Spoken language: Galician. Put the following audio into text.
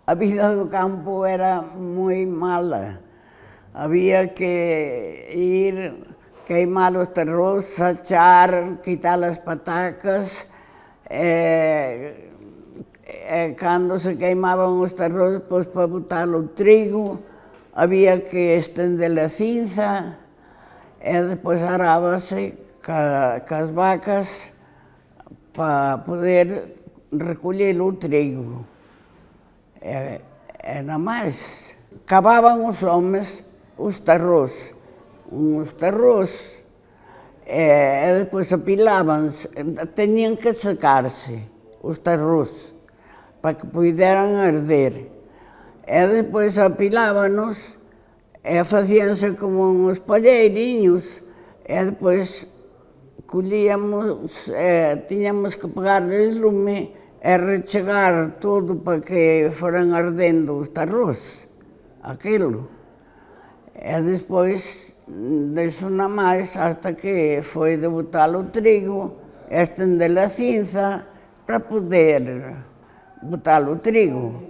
A vida do campo era moi mala. Había que ir, queimar os terros, sachar, quitar as patacas. Cando se queimaban os terros, pois para botar o trigo, había que estender a cinza, e depois arábase cas vacas para poder recoller o trigo. Era máis. Cavaban os homes os terros, e depois apilábanse, tenían que secarse os terros para que puderan arder. E depois apilábanos e facíanse como uns palleiriños, e depois collíamos, tiñamos que pegarles lume e rechegar todo para que foran ardendo os terros, aquilo. E despois deso nada máis hasta que foi de botar o trigo e estender a cinza para poder botar o trigo.